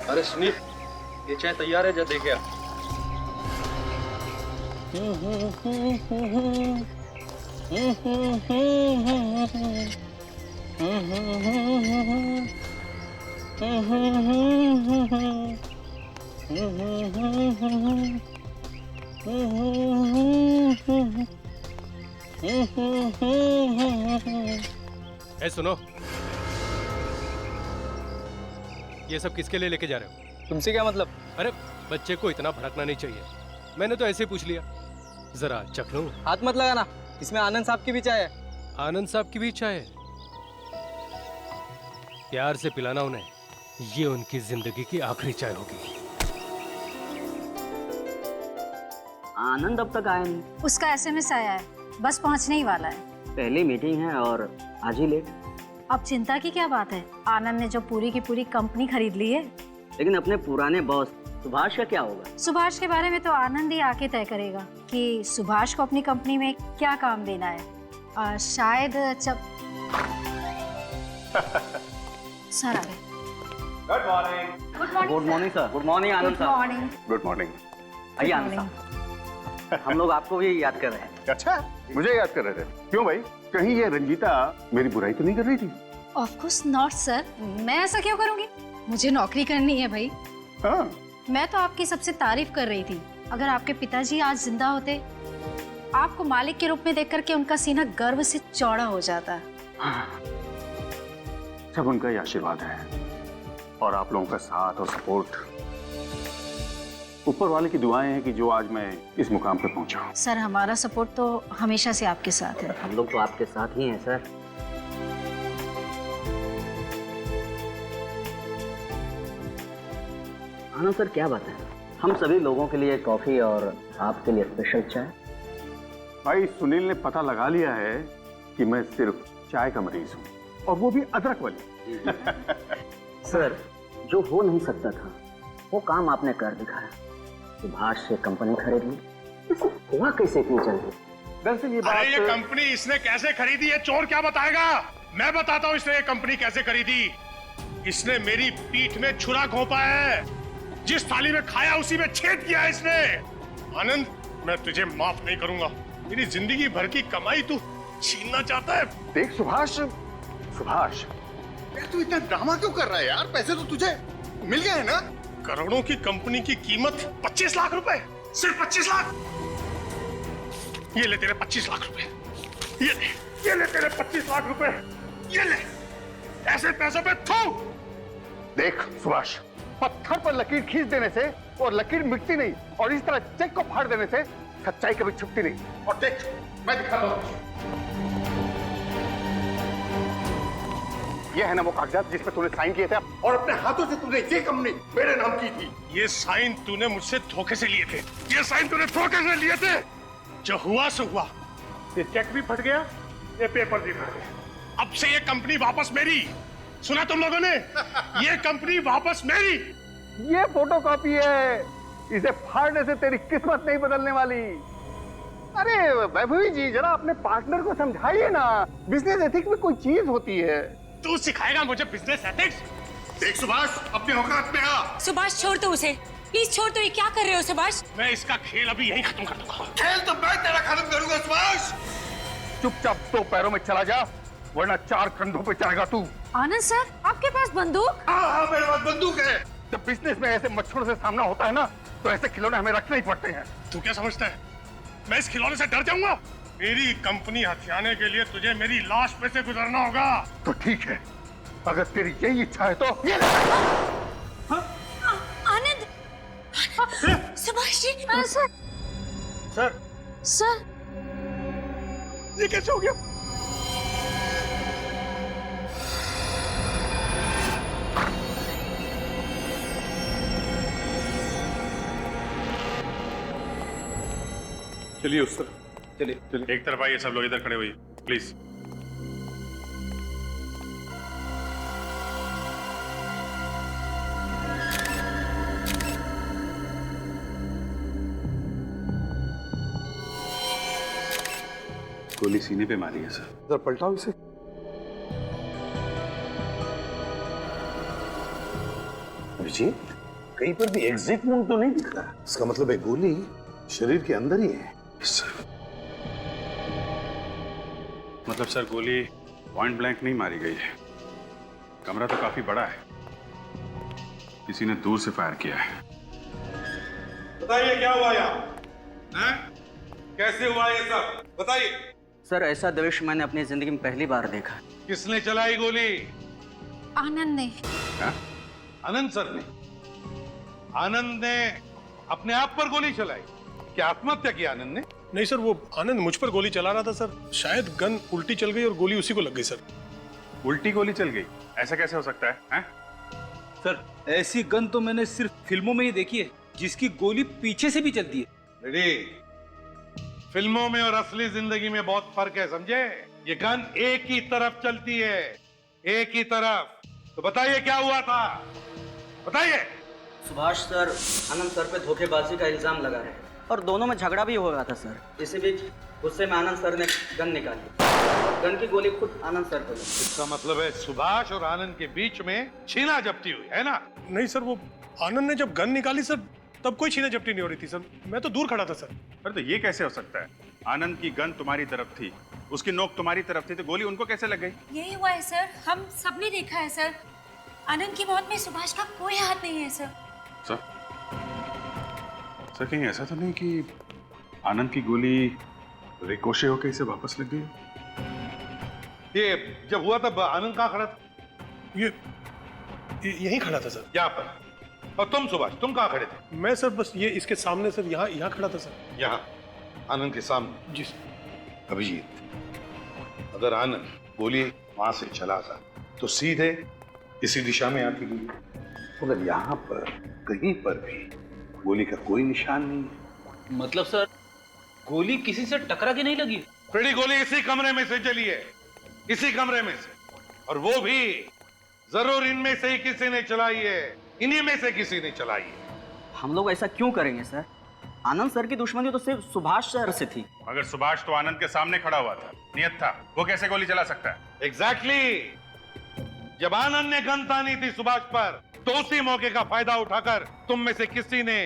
अरे सुनील, ये चाय तैयार है, जा दे गया। ए सुनो, ये सब किसके लिए लेके जा रहे हो? तुमसे क्या मतलब? अरे बच्चे को इतना भड़कना नहीं चाहिए, मैंने तो ऐसे ही पूछ लिया। जरा चख लूं। हाथ मत लगाना, इसमें आनंद साहब की भी चाय है। आनंद साहब की भी चाय है? प्यार से पिलाना उन्हें, ये उनकी जिंदगी की आखिरी चाय होगी। आनंद अब तक आया नहीं। उसका एसएमएस आया है, बस पहुंचने ही वाला है। पहली मीटिंग है और आज ही लेट। अब चिंता की क्या बात है, आनंद ने जो पूरी की पूरी कंपनी खरीद ली है। लेकिन अपने पुराने बॉस सुभाष का क्या होगा? सुभाष के बारे में तो आनंद ही आके तय करेगा कि सुभाष को अपनी कंपनी में क्या काम देना है। शायद जब सर आ गए। Good morning. Good morning sir. Good morning Anand good साहब। मॉर्निंग। Good morning. आइए आनंद साहब, हम लोग आपको भी याद कर रहे हैं। अच्छा, मुझे याद कर रहे थे? क्यों भाई, कहीं ये रंजीता मेरी बुराई तो नहीं कर रही थी? ऑफ कोर्स नॉट सर, मैं ऐसा क्यों करूंगी? मुझे नौकरी करनी है भाई। हाँ, मैं तो आपकी सबसे तारीफ कर रही थी। अगर आपके पिताजी आज जिंदा होते, आपको मालिक के रूप में देख करके उनका सीना गर्व से चौड़ा हो जाता। सब उनका ही आशीर्वाद है और आप लोगों का साथ और सपोर्ट। ऊपर वाले की दुआएं हैं कि जो आज मैं इस मुकाम पे पहुंचा हूं। सर हमारा सपोर्ट तो हमेशा से आपके साथ है। हम लोग तो आपके साथ ही हैं सर। आनंद सर क्या बात है, हम सभी लोगों के लिए कॉफी और आपके लिए स्पेशल चाय। भाई सुनील ने पता लगा लिया है कि मैं सिर्फ चाय का मरीज हूँ, और वो भी अदरक वाली। सर जो हो नहीं सकता था वो काम आपने कर दिखाया। सुभाष से कंपनी खरीद ली, हुआ कैसे इतनी जल्दी? दरअसल ये अरे ये बात कंपनी इसने कैसे खरीदी है चोर क्या बताएगा? मैं बताता हूँ इसने ये कंपनी कैसे खरीदी। इसने मेरी पीठ में छुरा घोंपा है, जिस थाली में खाया उसी में छेद किया है इसने। आनंद, मैं तुझे माफ नहीं करूंगा। मेरी जिंदगी भर की कमाई तू छीनना चाहता है। देख सुभाष, सुभाष यार तू इतना ड्रामा क्यों कर रहा है यार? पैसे तो तुझे मिल गए हैं ना? करोड़ों की कंपनी की कीमत 25 लाख रुपए, सिर्फ 25 लाख। ये ले तेरे 25 लाख रुपए, ये ले तेरे 25 लाख रुपए, ये ले। ऐसे पैसों पे थू। देख सुभाष, पत्थर पर लकीर खींच देने से और लकीर मिटती नहीं, और इस तरह चेक को फाड़ देने से सच्चाई कभी छुपती नहीं। और देख, मैं दिखाता हूँ। ये है ना वो कागजात जिस पे तूने साइन किए थे, और अपने हाथों से तूने ये कंपनी मेरे नाम की थी। ये साइन तूने मुझसे धोखे से लिए थे, ये साइन तूने धोखे से लिए थे। जो हुआ सो हुआ, ये चेक भी फट गया, ये पेपर भी फट गया। अब से ये कंपनी वापस मेरी। सुना तुम लोगों ने? ये कंपनी वापस मेरी। ये फोटोकॉपी है, इसे फाड़ने से तेरी किस्मत नहीं बदलने वाली। अरे वैभवी जी, जरा अपने पार्टनर को समझाइए ना, बिजनेस एथिक्स में कोई चीज होती है। तू सिखाएगा मुझे बिजनेस एथिक्स? देख सुभाष, अपने औकात में आ। सुभाष छोड़ दो उसे, प्लीज छोड़ दो। ये क्या कर रहे हो सुभाष? मैं इसका खेल अभी यहीं खत्म कर दूंगा। खेल तो मैं तेरा खत्म करूंगा सुभाष। चुपचाप 2 पैरों में चला जा, वरना 4 कंधों पे चढ़ेगा तू। आनंद सर, आपके पास बंदूक? हाँ, मेरे पास बंदूक है। जब बिजनेस में ऐसे मच्छरों से सामना होता है ना, तो ऐसे खिलौने हमें रखने ही पड़ते हैं। तू क्या समझता है मैं इस खिलौने से डर जाऊंगा? मेरी कंपनी हथियाने के लिए तुझे मेरी लाश पे से गुजरना होगा। तो ठीक है, अगर तेरी यही इच्छा है तो ये ले। आनंद, Subhash ji. Sir sir, sir ये कैसे हो गया? चलिए उस तरफ चलिए। एक तरफ आइए सब लोग, इधर खड़े हुई प्लीज। गोली सीने पे मारी है सर। जरा पलटाओ इसे। अभिजीत, कहीं पर भी एग्जिट वुंड तो नहीं दिख रहा। इसका मतलब है गोली शरीर के अंदर ही है। मतलब सर गोली पॉइंट ब्लैंक नहीं मारी गई है। कमरा तो काफी बड़ा है, किसी ने दूर से फायर किया है। बताइए क्या हुआ यहाँ? हैं? कैसे हुआ ये सब? बताइए। सर ऐसा दृश्य मैंने अपनी जिंदगी में पहली बार देखा। किसने चलाई गोली? आनंद ने। हाँ? आनंद सर ने? आनंद ने अपने आप पर गोली चलाई? क्या आत्महत्या की आनंद ने? नहीं सर, वो आनंद मुझ पर गोली चला रहा था सर। शायद गन उल्टी चल गई और गोली उसी को लग गई सर। उल्टी गोली चल गई? ऐसा कैसे हो सकता है, हैं? सर ऐसी गन तो मैंने सिर्फ फिल्मों में ही देखी है, जिसकी गोली पीछे से भी चलती है। रेडी, फिल्मों में और असली जिंदगी में बहुत फर्क है, समझे? ये गन एक ही तरफ चलती है, एक ही तरफ। तो बताइए क्या हुआ था, बताइए। सुभाष सर आनंद सर पे धोखेबाजी का इल्जाम लगा रहे हैं और दोनों में झगड़ा भी हो रहा था सर। इसी बीच गुस्से में आनंद सर ने गन निकाली और गन की गोली खुद आनंद सर को लगी। इसका मतलब है सुभाष और आनंद के बीच में छीना झपटी हुई है ना? नहीं सर, वो आनंद ने जब गन निकाली सर तब कोई छीना झपटी नहीं हो रही थी सर। मैं तो दूर खड़ा था सर। अरे तो ये कैसे हो सकता है? आनंद की गन तुम्हारी तरफ थी, उसकी नोक तुम्हारी तरफ थी, तो गोली उनको कैसे लग गई? यही हुआ है सर, हम सबने देखा है सर। आनंद की मौत में सुभाष का कोई हाथ नहीं है सर। सर कहीं ऐसा तो नहीं कि आनंद की गोली रिकोशे होकर इसे वापस लग गई? ये जब हुआ तब आनंद कहाँ खड़ा था? ये यहीं खड़ा था सर। यहाँ पर। और तुम सुभाष, तुम कहाँ खड़े थे? मैं सर बस ये इसके सामने सर, यहाँ खड़ा था सर। यहाँ आनंद के सामने? जी सर। अभिजीत, अगर आनंद गोली वहां से चला था तो सीधे इसी दिशा में आती गोली, मगर यहाँ पर कहीं पर भी गोली का कोई निशान नहीं है। मतलब सर गोली किसी से टकरा के नहीं लगी? फ्रेडी, गोली इसी कमरे में से चली है, इसी कमरे में से, और वो भी जरूर इनमें से ही किसी ने चलाई है, इन्हीं में से किसी ने चलाई है। हम लोग ऐसा क्यों करेंगे सर? आनंद सर की दुश्मनी तो सिर्फ सुभाष सर से थी। मगर सुभाष तो आनंद के सामने खड़ा हुआ था, नियत था, वो कैसे गोली चला सकता है? एग्जैक्टली। जब आनंद ने गन तानी थी सुभाष पर, तो उसी मौके का फायदा उठाकर तुम में से किसी ने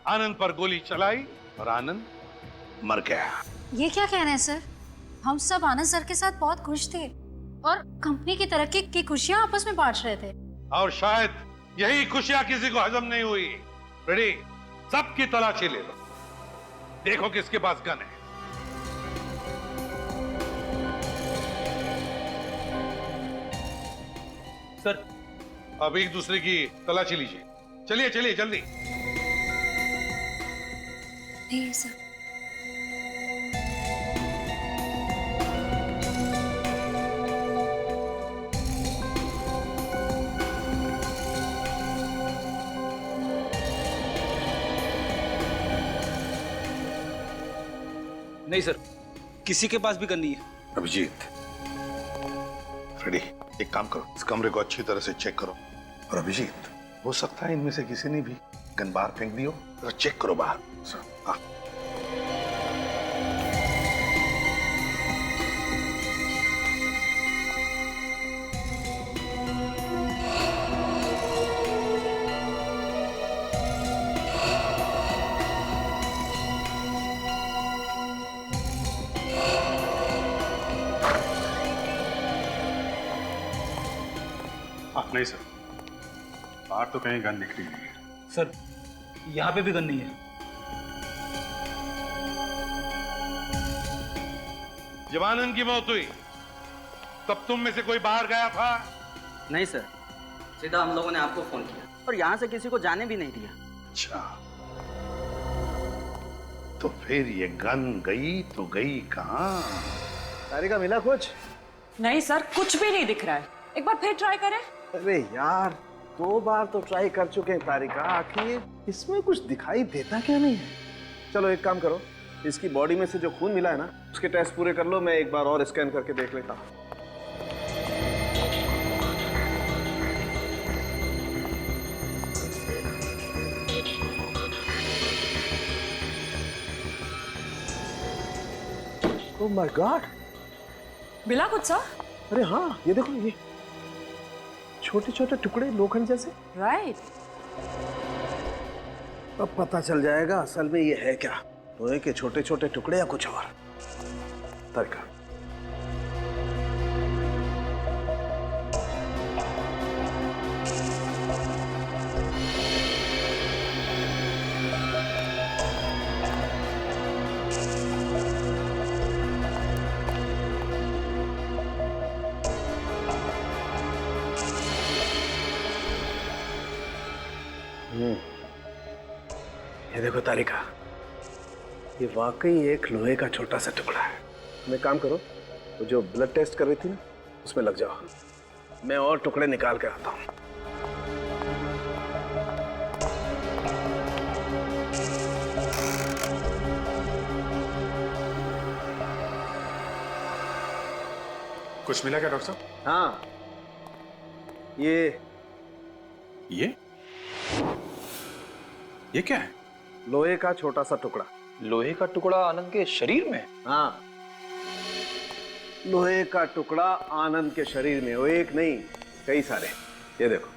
आनंद पर गोली चलाई और आनंद मर गया। ये क्या कह रहे हैं सर? हम सब आनंद सर के साथ बहुत खुश थे और कंपनी की तरक्की की खुशियां आपस में बांट रहे थे। और शायद यही खुशियां किसी को हजम नहीं हुई। रेडी, सबकी तलाशी ले लो, देखो किसके पास गन है। सर अब एक दूसरे की तलाशी लीजिए। चलिए चलिए जल्दी। नहीं सर। नहीं सर, किसी के पास भी गन नहीं है। अभिजीत, रेडी, एक काम करो, इस कमरे को अच्छी तरह से चेक करो। और अभिजीत, हो सकता है इनमें से किसी ने भी गन बाहर फेंक दी हो, तो चेक करो बाहर। हाँ। नहीं सर, बाहर तो कहीं गन दिख रही नहीं है। सर यहाँ पे भी गन नहीं है। जब आनंद की मौत हुई तब तुम में से कोई बाहर गया था? नहीं सर, सीधा हम लोगों ने आपको फोन किया और यहाँ से किसी को जाने भी नहीं दिया। अच्छा, तो फिर ये गन गई तो गई कहाँ? तारिका मिला कुछ? नहीं सर, कुछ भी नहीं दिख रहा है। एक बार फिर ट्राई करें। अरे यार, 2 बार तो ट्राई कर चुके हैं तारिका, आखिर इसमें कुछ दिखाई देता क्या नहीं है? चलो एक काम करो, इसकी बॉडी में से जो खून मिला है ना, उसके टेस्ट पूरे कर लो, मैं एक बार और स्कैन करके देख लेता हूँ। ओह माय गॉड, मिला कुछ सर? अरे हाँ, ये देखो, ये छोटे छोटे टुकड़े लोखंड जैसे। राइट, अब पता चल जाएगा असल में ये है क्या, लोहे के छोटे छोटे टुकड़े या कुछ और। तारिका, ये देखो तारिका, ये वाकई एक लोहे का छोटा सा टुकड़ा है। तुम एक काम करो, वो जो ब्लड टेस्ट कर रही थी ना, उसमें लग जाओ। मैं और टुकड़े निकाल के आता हूँ। कुछ मिला क्या डॉक्टर साहब? हाँ, ये क्या है? लोहे का छोटा सा टुकड़ा। लोहे का टुकड़ा आनंद के शरीर में? हाँ, लोहे का टुकड़ा आनंद के शरीर में, वो एक नहीं कई सारे। ये देखो।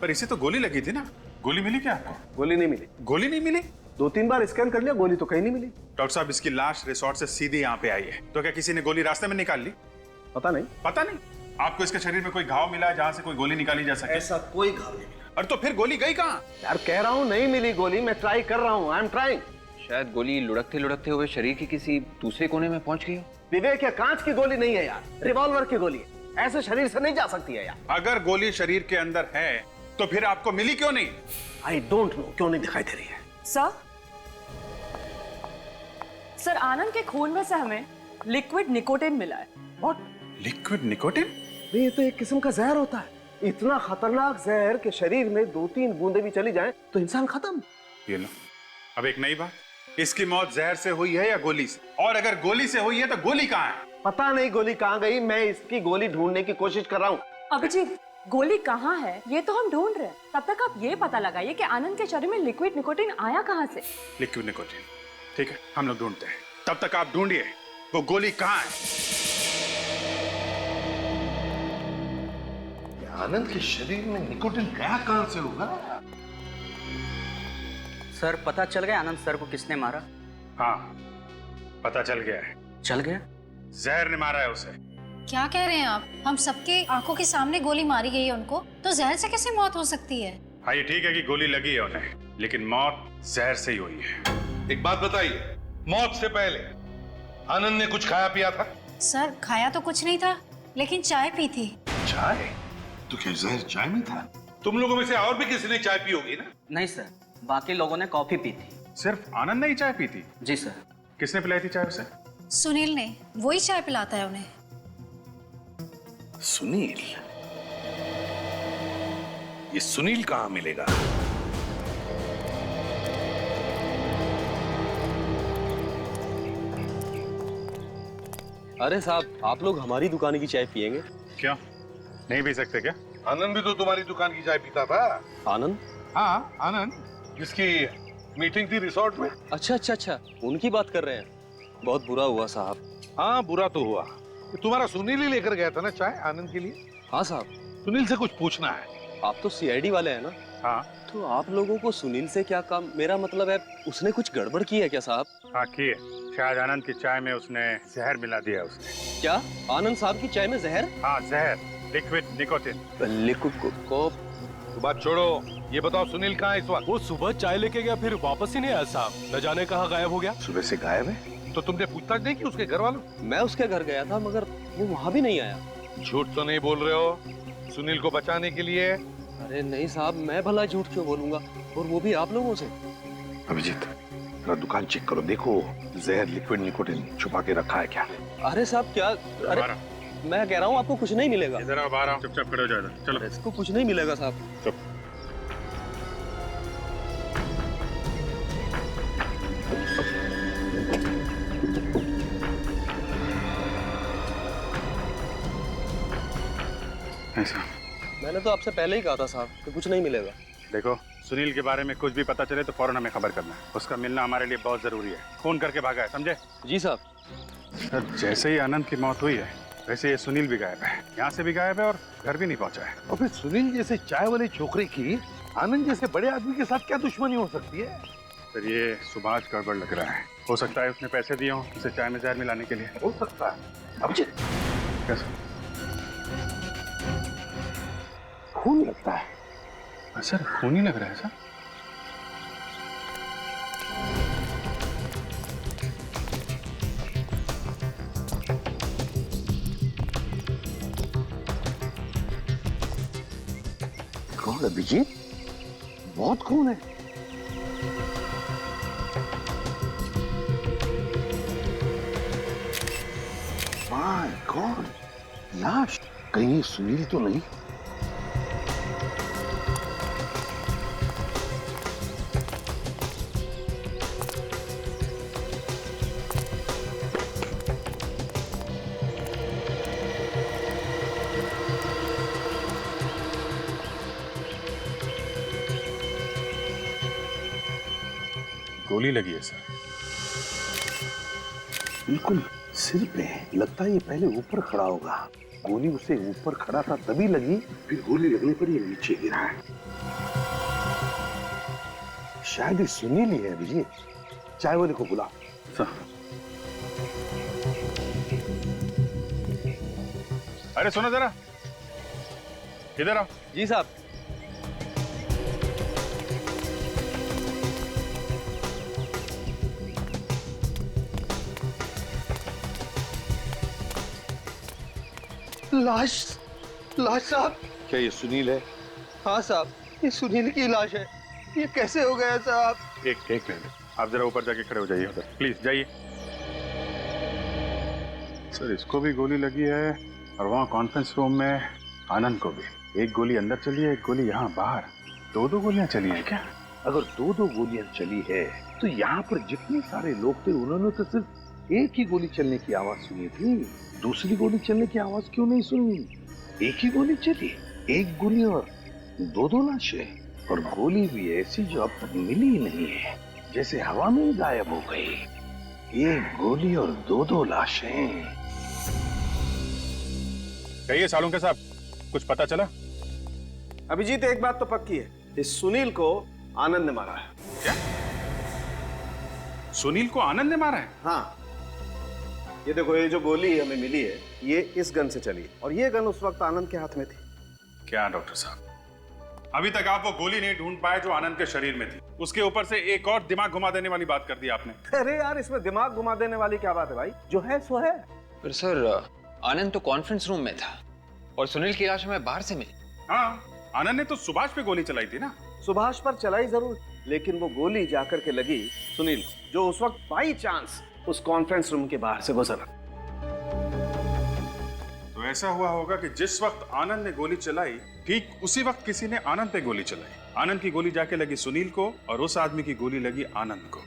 पर इसे तो गोली लगी थी ना, गोली मिली क्या आपको? गोली नहीं मिली। गोली नहीं मिली? 2-3 बार स्कैन कर लिया, गोली तो कहीं नहीं मिली। डॉक्टर साहब, इसकी लाश रिसोर्ट से सीधी यहाँ पे आई है, तो क्या किसी ने गोली रास्ते में निकाल ली? पता नहीं। पता नहीं? आपको इसके शरीर में कोई घाव मिला है जहाँ से कोई गोली निकाली जा सके? ऐसा कोई घाव नहीं मिला। और तो फिर गोली गई कहाँ? यार कह रहा हूँ नहीं मिली गोली, मैं ट्राई कर रहा हूँ, आई एम ट्राइंग। शायद गोली लुढ़कते लुढ़कते हुए शरीर के किसी दूसरे कोने में पहुंच गई हो। विवेक, ये कांच की गोली नहीं है यार, रिवॉल्वर की गोली है। ऐसे शरीर से नहीं जा सकती है यार। अगर गोली शरीर के अंदर है तो फिर आपको मिली क्यों नहीं? आई डोंट नो, क्यों नहीं दिखाई दे रही है। सर आनंद के खून में से हमें लिक्विड निकोटिन मिला है। व्हाट? Liquid nicotine? ये तो एक किस्म का जहर होता है, इतना खतरनाक जहर कि शरीर में 2-3 बूंदे भी चली जाएं तो इंसान खत्म। ये लो, अब एक नई बात, इसकी मौत जहर से हुई है या गोली से? और अगर गोली से हुई है तो गोली कहाँ है? पता नहीं गोली कहाँ गई, मैं इसकी गोली ढूंढने की कोशिश कर रहा हूँ। अभिजीत, गोली कहाँ है ये तो हम ढूंढ रहे हैं, तब तक आप ये पता लगाइए कि आनंद के शरीर में लिक्विड निकोटिन आया कहाँ से। लिक्विड निकोटिन, ठीक है, हम लोग ढूंढते हैं। तब तक आप ढूंढिए वो गोली कहाँ है। आनंद के शरीर में निकोटिन गया कहां से होगा? सर पता चल गया आनंद सर को किसने मारा? हाँ, पता चल गया है। चल गया? जहर ने मारा है उसे। क्या कह रहे हैं आप? हम सबके आंखों के सामने गोली मारी गई है उनको, तो जहर से कैसे मौत हो सकती है? हाँ, ये ठीक है कि गोली लगी है उन्हें, लेकिन मौत जहर से ही हुई है। एक बात बताइए, मौत से पहले आनंद ने कुछ खाया पिया था? सर खाया तो कुछ नहीं था, लेकिन चाय पी थी। चाय? तो क्या जहर चाय में था? तुम लोगों में से और भी किसी ने चाय पी होगी ना? नहीं सर, बाकी लोगों ने कॉफी पी थी। सिर्फ आनंद ने ही चाय पी थी? जी सर। किसने पिलाई थी चाय उसे? सुनील ने, वही चाय पिलाता है उन्हें। सुनील? ये सुनील कहाँ मिलेगा? अरे साहब, आप लोग हमारी दुकान की चाय पियेंगे? क्यों, नहीं पी सकते क्या? आनंद भी तो तुम्हारी दुकान की चाय पीता था। आनंद? हाँ, आनंद, जिसकी मीटिंग थी रिसोर्ट में। अच्छा, उनकी बात कर रहे हैं। बहुत बुरा हुआ साहब। हाँ, बुरा तो हुआ। तुम्हारा सुनील ही लेकर गया था ना चाय आनंद के लिए? हाँ साहब। सुनील से कुछ पूछना है। आप तो सीआईडी वाले हैं ना? हाँ। तो आप लोगों को सुनील से क्या काम? मेरा मतलब है, उसने कुछ गड़बड़ की है क्या साहब? हाँ की है, शायद आनंद की चाय में उसने जहर मिला दिया उसने। क्या आनंद साहब की चाय में जहर? हाँ, जहर, लिक्विड निकोटिन। लिक्विड को बात छोड़ो, ये बताओ सुनील कहाँ है इस वक्त? वो सुबह चाय लेके गया, फिर वापस ही नहीं आया साहब। न जाने कहाँ गायब हो गया। सुबह से गायब है? तो तुमने पूछताछ नहीं की उसके घर वालों? मैं उसके घर गया था, मगर वो वहाँ भी नहीं आया। झूठ तो नहीं बोल रहे हो सुनील को बचाने के लिए? अरे नहीं साहब, मैं भला झूठ क्यों बोलूंगा, और वो भी आप लोगों से। अभिजीत, जरा दुकान चेक करो, देखो जहर लिक्विड निकोटिन छुपा के रखा है क्या? अरे साहब क्या? अरे मैं कह रहा हूँ आपको कुछ नहीं मिलेगा। इधर आओ, बाहर आओ, चुपचाप खड़े हो जाओ इधर। चलो। इसको कुछ नहीं मिलेगा साहब। चुप। ऐसा मैंने तो आपसे पहले ही कहा था साहब कि कुछ नहीं मिलेगा। देखो, सुनील के बारे में कुछ भी पता चले तो फौरन हमें खबर करना है। उसका मिलना हमारे लिए बहुत जरूरी है। फोन करके भागा है, समझे? जी साहब। सर, जैसे ही आनंद की मौत हुई है वैसे ये सुनील भी गायब है, यहाँ से भी गायब है और घर भी नहीं पहुँचा है। और फिर सुनील जैसे चाय वाले छोकरे की आनंद जैसे बड़े आदमी के साथ क्या दुश्मनी हो सकती है? सर ये सुभाष गड़बड़ लग रहा है। हो सकता है उसने पैसे दिए हों उसे चाय में जहर मिलाने के लिए। हो सकता है। अभिजीत, कैसा? खून लगता है। सर खून ही लग रहा है सर। कौन अभिजीत? बहुत खून है। माय गॉड, लाश। कहीं सुनील तो नहीं? गोली लगी है सर। बिल्कुल सिर पे। लगता है ये पहले ऊपर खड़ा होगा। गोली उसे ऊपर खड़ा था तभी लगी, फिर गोली लगने पर ये नीचे गिरा है। शायद ये सुनील ही है। अभिजीत, चाय वाले को बुला। सर अरे सुनो जरा, इधर आओ। जी साहब। लाश साहब। क्या ये सुनील है? हाँ साहब, ये सुनील की लाश है। ये कैसे हो गया साहब? एक मिनट, आप जरा ऊपर जाके खड़े हो जाइए उधर, प्लीज जाइए। सर इसको भी गोली लगी है और वहाँ कॉन्फ्रेंस रूम में आनंद को भी। एक गोली अंदर चली है, एक गोली यहाँ बाहर। दो गोलियां चली हैं क्या? अगर दो गोलियां चली है तो यहाँ पर जितने सारे लोग थे उन्होंने तो सिर्फ एक ही गोली चलने की आवाज सुनी थी। दूसरी गोली चलने की आवाज क्यों नहीं सुनी? एक ही गोली चली, एक गोली और दो लाशें। और गोली भी ऐसी जो अब तक मिली ही नहीं है, जैसे हवा में ही गायब हो गई। एक गोली और दो लाशें। कहिए सालुंके साहब, कुछ पता चला? अभिजीत एक बात तो पक्की है, इस सुनील को आनंद ने मारा है। क्या? सुनील को आनंद ने मारा है? हाँ, ये देखो, ये जो गोली हमें मिली है ये इस गन से चली और ये गन उस वक्त आनंद के हाथ में थी। क्या डॉक्टर साहब, अभी तक आप वो गोली नहीं ढूंढ पाए जो आनंद के शरीर में थी। उसके ऊपर से एक और दिमाग घुमा देने वाली बात कर दी आपने। अरे यार, इसमें दिमाग घुमा देने वाली क्या बात है भाई? जो है सो है। पर सर, आनंद तो कॉन्फ्रेंस रूम में था और सुनील की लाश हमें बाहर से मिली। हाँ, आनंद ने तो सुभाष पे गोली चलाई थी ना। सुभाष पर चलाई जरूर, लेकिन वो गोली जाकर के लगी सुनील, जो उस वक्त बाई चांस उस कॉन्फ्रेंस रूम के बाहर से गुजरा। तो ऐसा हुआ होगा कि जिस वक्त आनंद ने गोली चलाई, ठीक उसी वक्त किसी ने आनंद पे गोली चलाई। आनंद की गोली जाके लगी सुनील को और उस आदमी की गोली लगी आनंद को।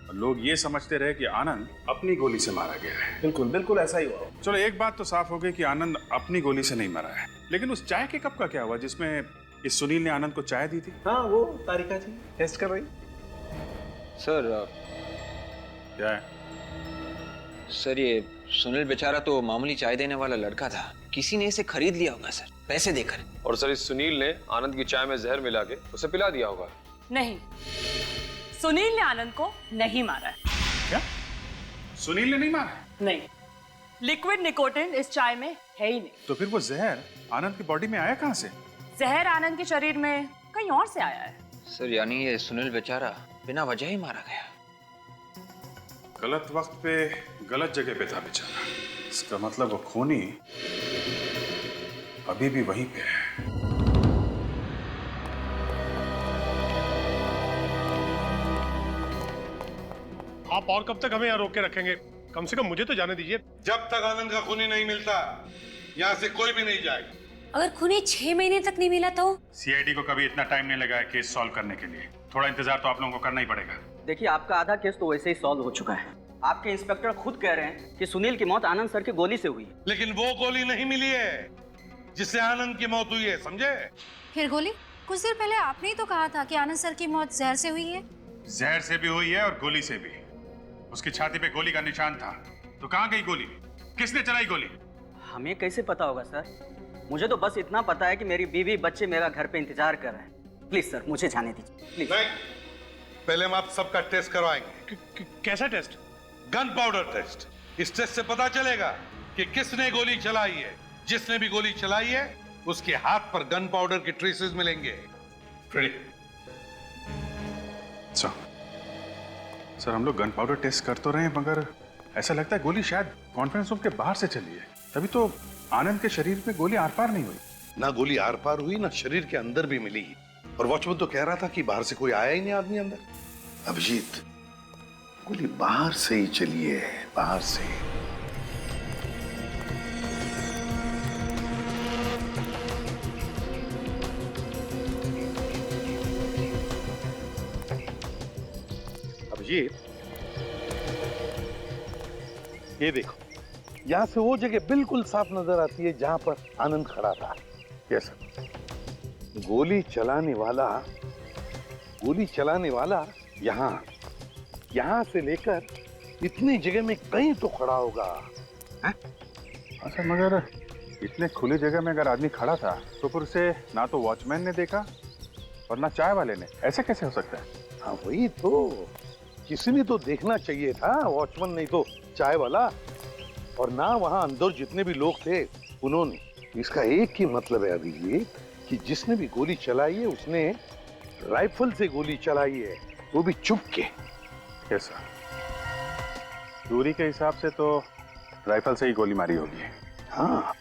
और लोग ये समझते रहे कि आनंद अपनी गोली से मारा गया है। बिल्कुल बिल्कुल ऐसा ही हुआ। चलो एक बात तो साफ हो गई कि आनंद अपनी गोली से नहीं मरा है, लेकिन उस चाय के कप का क्या हुआ जिसमें इस सुनील ने आनंद को चाय दी थी? हाँ, वो तारिका जी टेस्ट कर रही। सर क्या है? सर, ये सुनील बेचारा तो मामूली चाय देने वाला लड़का था। किसी ने इसे खरीद लिया होगा सर, पैसे देकर। और सर, इस सुनील ने आनंद की चाय में जहर मिला के उसे पिला दिया होगा। नहीं, सुनील ने आनंद को नहीं मारा है। क्या? सुनील ने नहीं मारा? नहीं, लिक्विड निकोटिन इस चाय में है ही नहीं। तो फिर वो जहर आनंद की बॉडी में आया कहाँ से? जहर आनंद के शरीर में कहीं और से आया है। सर, यानी ये सुनील बेचारा बिना वजह ही मारा गया। गलत वक्त पे गलत जगह पे था बेचारा। इसका मतलब वो खूनी अभी भी वहीं पे है। आप और कब तक हमें यहाँ रोक के रखेंगे? कम से कम मुझे तो जाने दीजिए। जब तक आनंद का खूनी नहीं मिलता यहाँ से कोई भी नहीं जाएगा। अगर खूनी 6 महीने तक नहीं मिला तो? सीआईडी को कभी इतना टाइम नहीं लगा है केस सॉल्व करने के लिए। थोड़ा इंतजार तो आप लोगों को करना ही पड़ेगा। देखिए, आपका आधा केस तो वैसे ही सॉल्व हो चुका है। आपके इंस्पेक्टर खुद कह रहे हैं कि सुनील की मौत आनंद सर की गोली से हुई। लेकिन वो गोली नहीं मिली है जिससे आनंद की मौत हुई है, समझे? फिर गोली? कुछ देर पहले आपने ही तो कहा था कि आनंद सर की मौत जहर से हुई है। जहर से भी हुई है और गोली से भी। उसकी छाती पे गोली का निशान था। तो कहाँ गई गोली? किसने चलाई गोली? हमें कैसे पता होगा सर? मुझे तो बस इतना पता है कि मेरी बीवी बच्चे मेरा घर पे इंतजार कर रहे हैं। प्लीज सर, मुझे जाने दीजिए प्लीज। नहीं, पहले हम आप सबका टेस्ट करवाएंगे। कैसा टेस्ट? Gun powder taste. इस टेस्ट से पता चलेगा कि किसने गोली चलाई है। जिसने भी गोली चलाई है उसके हाथ पर गन पाउडर के ट्रेसेस मिलेंगे। सर हम लोग गन पाउडर टेस्ट कर तो रहे हैं, मगर ऐसा लगता है गोली शायद कॉन्फ्रेंस रूम के बाहर से चली है। तभी तो आनंद के शरीर में गोली आर पार नहीं हुई। ना गोली आर पार हुई, ना शरीर के अंदर भी मिली। और वॉचमैन तो कह रहा था कि बाहर से कोई आया ही नहीं आदमी अंदर। अभिजीत, गोली बाहर से ही चली है, बाहर से। अभिजीत, ये देखो, यहां से वो जगह बिल्कुल साफ नजर आती है जहां पर आनंद खड़ा था। Yes sir. गोली चलाने वाला यहां से लेकर इतनी जगह में कहीं तो खड़ा होगा। अच्छा, मगर इतने खुली जगह में अगर आदमी खड़ा था तो फिर उसे ना तो वॉचमैन ने देखा और ना चाय वाले ने। ऐसे कैसे हो सकता है? हाँ वही तो, किसी ने तो देखना चाहिए था, वॉचमैन नहीं तो चाय वाला। और ना वहां अंदर जितने भी लोग थे उन्होंने। इसका एक ही मतलब है अभिजीत कि जिसने भी गोली चलाई है उसने राइफल से गोली चलाई है, वो भी चुप के। कैसा? दूरी के हिसाब से तो राइफल से ही गोली मारी होगी। हाँ,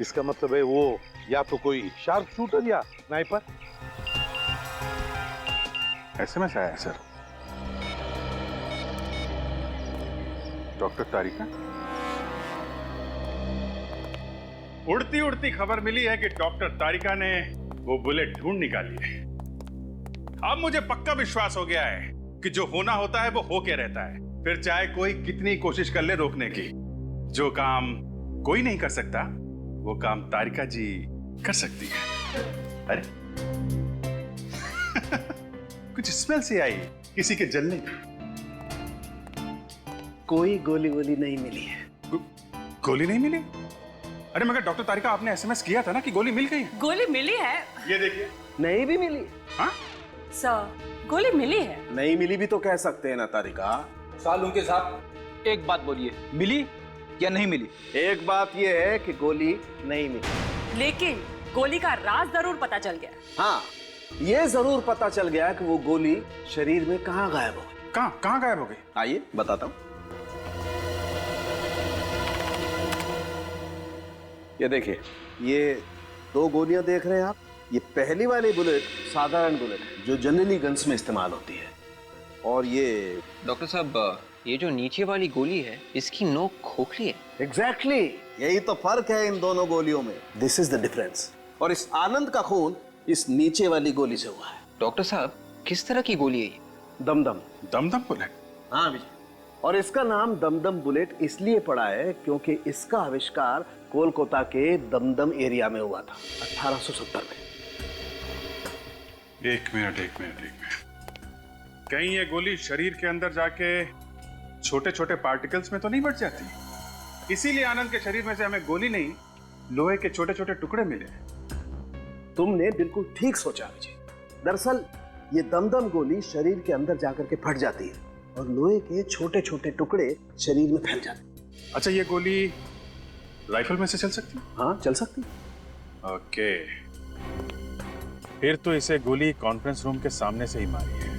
इसका मतलब है वो या तो कोई शार्प शूटर या स्नाइपर। एसएमएस आया है सर। डॉक्टर तारिका, उड़ती उड़ती खबर मिली है कि डॉक्टर तारिका ने वो बुलेट ढूंढ निकाली है। अब मुझे पक्का विश्वास हो गया है कि जो होना होता है वो होके रहता है, फिर चाहे कोई कितनी कोशिश कर ले रोकने की। जो काम कोई नहीं कर सकता वो काम तारिका जी कर सकती है। अरे कुछ स्मेल सी आई किसी के जलने की। कोई गोली वोली नहीं मिली है। गोली नहीं मिली? अरे मगर डॉक्टर तारिका, आपने एसएमएस किया था ना कि गोली मिल गई। गोली मिली है। ये देखिए। नहीं भी मिली। हाँ सर, गोली मिली है। नहीं मिली भी तो कह सकते हैं ना तारिका। सालू के साथ एक बात बोलिए, मिली या नहीं मिली? एक बात ये है कि गोली नहीं मिली, लेकिन गोली का राज जरूर पता चल गया। हाँ, ये जरूर पता चल गया कि वो गोली शरीर में कहाँ गायब हो गई। कहाँ गायब हो गई? आइए बताता हूँ। ये देखिए, ये 2 गोलियां देख रहे हैं आप। ये पहली वाली बुलेट साधारण बुलेट है जो जनरली गन्स में इस्तेमाल होती है। और ये डॉक्टर साहब, ये जो नीचे वाली गोली है इसकी नोक खोखली है। एग्जैक्टली, यही तो फर्क है इन दोनों गोलियों में। This is the difference. और इस आनंद का खून इस नीचे वाली गोली से हुआ है। डॉक्टर साहब, किस तरह की गोली है ये? दमदम बुलेट। हाँ विजय। और इसका नाम दमदम बुलेट इसलिए पड़ा है क्योंकि इसका आविष्कार कोलकाता के दमदम एरिया में हुआ था 1870 में। एक मिनट। कहीं ये गोली शरीर के अंदर जाके छोटे छोटे पार्टिकल्स में तो नहीं बढ़ जाती? इसीलिए आनंद के शरीर में से हमें गोली नहीं, लोहे के छोटे छोटे टुकड़े मिले। तुमने बिल्कुल ठीक सोचा विजय। दरअसल ये दमदम गोली शरीर के अंदर जाकर के फट जाती है और लोहे के छोटे छोटे टुकड़े शरीर में फैल जाते हैं। अच्छा, ये गोली राइफल में से चल सकती है? हाँ, चल सकती है। ओके, फिर तो इसे गोली कॉन्फ्रेंस रूम के सामने से ही मारी है।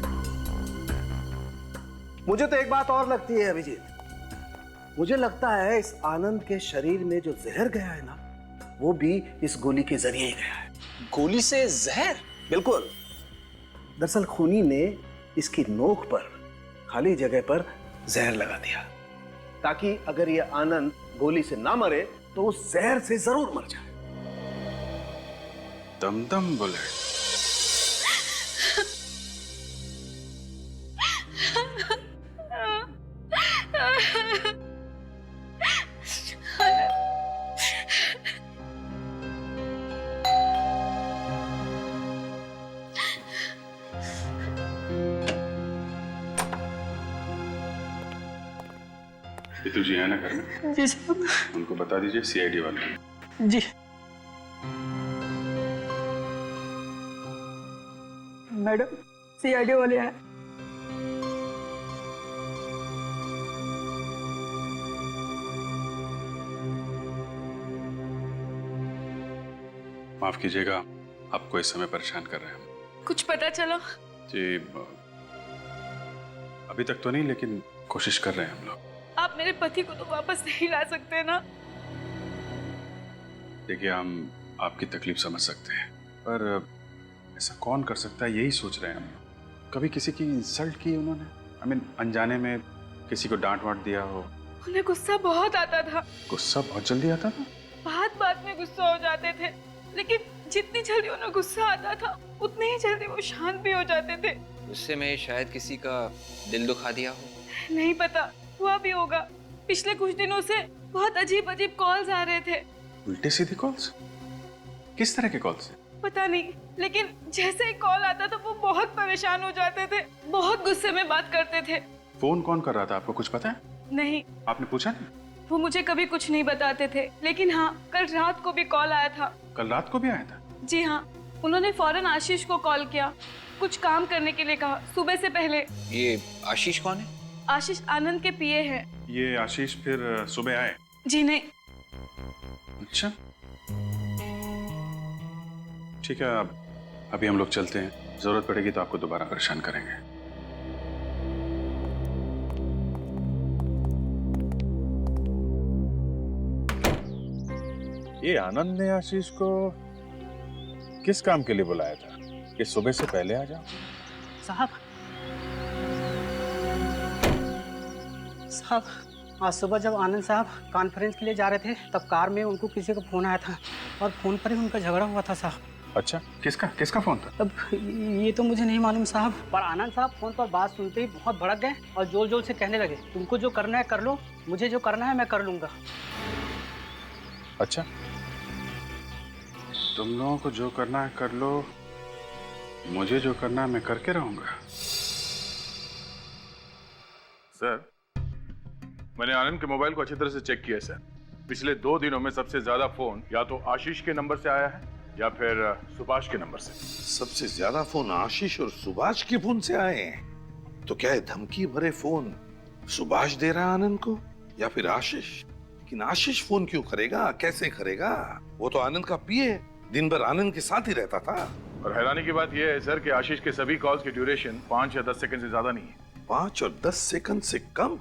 मुझे तो एक बात और लगती है अभिजीत। मुझे लगता है इस आनंद के शरीर में जो जहर गया है ना, वो भी इस गोली के जरिए ही गया है। गोली से जहर? बिल्कुल। दरअसल खूनी ने इसकी नोक पर खाली जगह पर जहर लगा दिया ताकि अगर ये आनंद गोली से ना मरे तो उस जहर से जरूर मर जाए। दमदम बुलेट। जीतू जी है ना घर में? जी साहब। उनको बता दीजिए सीआईडी वाले। जी। मैडम, सीआईडी वाले हैं। माफ कीजिएगा, आपको इस समय परेशान कर रहे हैं हम। कुछ पता चला? जी अभी तक तो नहीं, लेकिन कोशिश कर रहे हैं हम लोग। आप मेरे पति को तो वापस नहीं ला सकते ना? देखिए, हम आपकी तकलीफ समझ सकते हैं, पर ऐसा कौन कर सकता है, यही सोच रहे हैं हम। कभी किसी की इंसल्ट की उन्होंने? आई मीन अनजाने में किसी को डांट वाट दिया हो? उन्हें गुस्सा बहुत आता था। गुस्सा बहुत जल्दी आता था? बात बात में गुस्सा हो जाते थे, लेकिन जितनी जल्दी उन्हें गुस्सा आता था उतनी ही जल्दी वो शांत भी हो जाते थे। गुस्से में शायद किसी का दिल दुखा दिया हो। नहीं पता, हुआ भी होगा। पिछले कुछ दिनों से बहुत अजीब अजीब कॉल्स आ रहे थे। उल्टे सीधे कॉल्स? किस तरह के कॉल्स? पता नहीं, लेकिन जैसे ही कॉल आता था वो बहुत परेशान हो जाते थे, बहुत गुस्से में बात करते थे। फोन कौन कर रहा था, आपको कुछ पता है? नहीं। आपने पूछा नहीं? वो मुझे कभी कुछ नहीं बताते थे, लेकिन हाँ, कल रात को भी कॉल आया था। कल रात को भी आया था? जी हाँ, उन्होंने फौरन आशीष को कॉल किया, कुछ काम करने के लिए कहा, सुबह से पहले। ये आशीष कौन है? आशीष आनंद के पीए हैं। ये आशीष फिर सुबह आए? जी नहीं। अच्छा ठीक है, अभी हम लोग चलते हैं, जरूरत पड़ेगी तो आपको दोबारा परेशान करेंगे। ये आनंद ने आशीष को किस काम के लिए बुलाया था कि सुबह से पहले आ जाओ? साहब आज सुबह जब आनंद साहब कॉन्फ्रेंस के लिए जा रहे थे, तब कार में उनको किसी का फोन आया था और फोन पर ही उनका झगड़ा हुआ था साहब। अच्छा, किसका फोन था? अब ये तो मुझे नहीं मालूम साहब, पर आनंद साहब फोन पर बात सुनते ही बहुत भड़क गए और जोर जोर से कहने लगे, तुमको जो करना है कर लो, मुझे जो करना है मैं कर लूंगा। अच्छा, तुम लोगों को जो करना है कर लो, मुझे जो करना है मैं करके रहूंगा। सर, मैंने आनंद के मोबाइल को अच्छी तरह से चेक किया है सर। पिछले 2 दिनों में सबसे ज्यादा फोन या तो आशीष के नंबर से आया है या फिर सुभाष के नंबर से। सबसे ज्यादा फोन आशीष और सुभाष के फोन से आए हैं, तो क्या है धमकी भरे फोन सुभाष दे रहा है आनंद को या फिर आशीष? लेकिन आशीष फोन क्यों करेगा, कैसे करेगा? वो तो आनंद का पीए है, दिन भर आनंद के साथ ही रहता था। और हैरानी की बात यह है सर कि आशीष के सभी कॉल्स की ड्यूरेशन 5 या 10 सेकंड से ज्यादा नहीं है। 5 और 10 सेकंड से कम?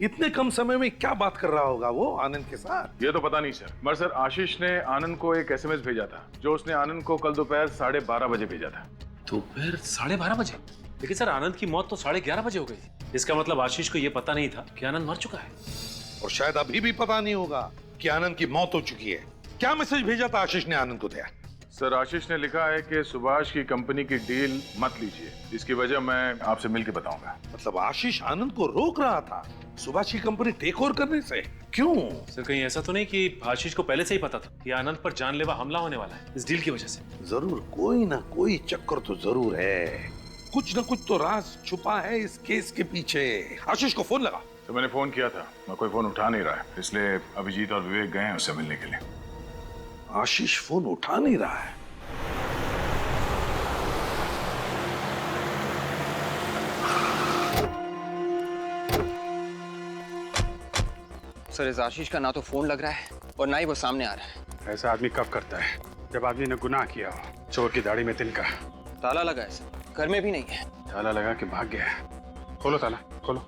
इतने कम समय में क्या बात कर रहा होगा वो आनंद के साथ? ये तो पता नहीं सर, मगर सर आशीष ने आनंद को एक एसएमएस भेजा था जो उसने आनंद को कल दोपहर 12:30 बजे भेजा था। दोपहर 12:30 बजे? लेकिन सर आनंद की मौत तो 11:30 बजे हो गई थी। इसका मतलब आशीष को ये पता नहीं था कि आनंद मर चुका है, और शायद अभी भी पता नहीं होगा कि आनंद की मौत हो चुकी है। क्या मैसेज भेजा था आशीष ने आनंद को दिया? सर आशीष ने लिखा है कि सुभाष की कंपनी की डील मत लीजिए, इसकी वजह मैं आपसे मिलकर बताऊंगा। मतलब आशीष आनंद को रोक रहा था सुभाष की कंपनी टेक ओवर करने से? क्यों सर? कहीं ऐसा तो नहीं कि आशीष को पहले से ही पता था कि आनंद पर जानलेवा हमला होने वाला है इस डील की वजह से? जरूर कोई ना कोई चक्कर तो जरूर है, कुछ ना कुछ तो राज छुपा है इस केस के पीछे। आशीष को फोन लगा? तो मैंने फोन किया था, मैं कोई फोन उठा नहीं रहा है, इसलिए अभिजीत और विवेक गए हैं उससे मिलने के लिए। आशीष फोन उठा नहीं रहा है। सर इस आशीष का ना तो फोन लग रहा है और ना ही वो सामने आ रहा है। ऐसा आदमी कब करता है? जब आदमी ने गुनाह किया हो। चोर की दाढ़ी में तिनका। ताला लगा है सर, घर में भी नहीं है। ताला लगा के भाग गया है। खोलो ताला, खोलो।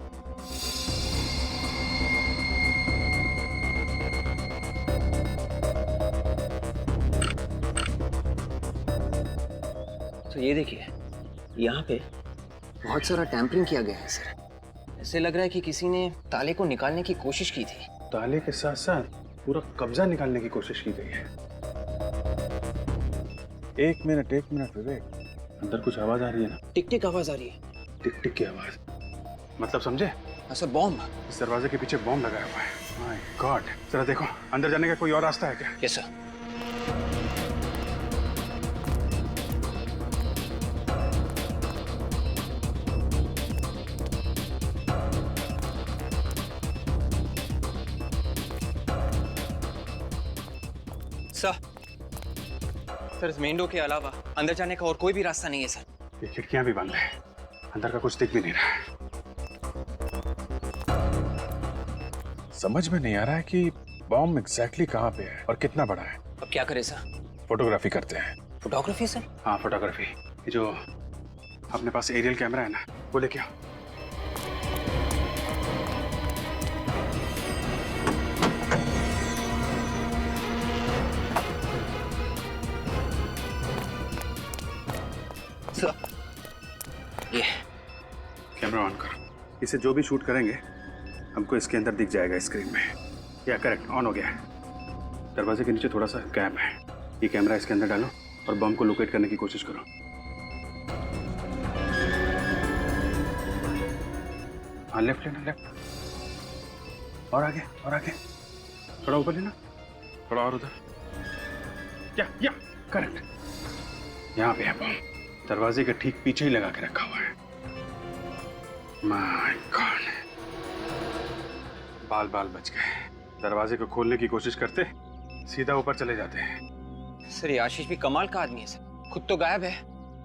तो ये देखिए, यहाँ पे बहुत सारा टैंपरिंग किया गया है सर। ऐसे लग रहा है कि किसी ने ताले को निकालने की कोशिश की थी। ताले के साथ साथ पूरा कब्जा निकालने की कोशिश की गई है। एक मिनट विवेक, अंदर कुछ आवाज आ रही है ना? टिक टिक आवाज आ रही है। टिक टिक की आवाज मतलब समझे? Sir bomb. इस दरवाजे के पीछे बॉम्ब लगाया हुआ है। माय गॉड, जरा देखो अंदर जाने का कोई और रास्ता है क्या? Yes sir. सर इस मेन डोर के अलावा अंदर जाने का और कोई भी रास्ता नहीं है सर। ये खिड़कियां भी बंद है, अंदर का कुछ दिख भी नहीं रहा है। समझ में नहीं आ रहा है कि बॉम्ब एग्जैक्टली कहाँ पे है और कितना बड़ा है। अब क्या करें सर? फोटोग्राफी करते हैं। Photography sir? हाँ फोटोग्राफी। ये जो अपने पास एरियल कैमरा है ना, वो लेके आओ। सर ये कैमरा ऑन करो। इसे जो भी शूट करेंगे हमको इसके अंदर दिख जाएगा स्क्रीन में। या करेक्ट, ऑन हो गया है। दरवाजे के नीचे थोड़ा सा गैप है, ये कैमरा इसके अंदर डालो और बम को लोकेट करने की कोशिश करो। हाँ लेफ्ट लेना, लेफ्ट और आगे और आगे, थोड़ा ऊपर लेना, थोड़ा और उधर। या करेक्ट, यहाँ पे है बम, दरवाजे के ठीक पीछे ही लगा के रखा हुआ है। माय गॉड, बाल बाल बच गए। दरवाजे को खोलने की कोशिश करते सीधा ऊपर चले जाते हैं। सर ये आशीष भी कमाल का आदमी है सर, खुद तो गायब है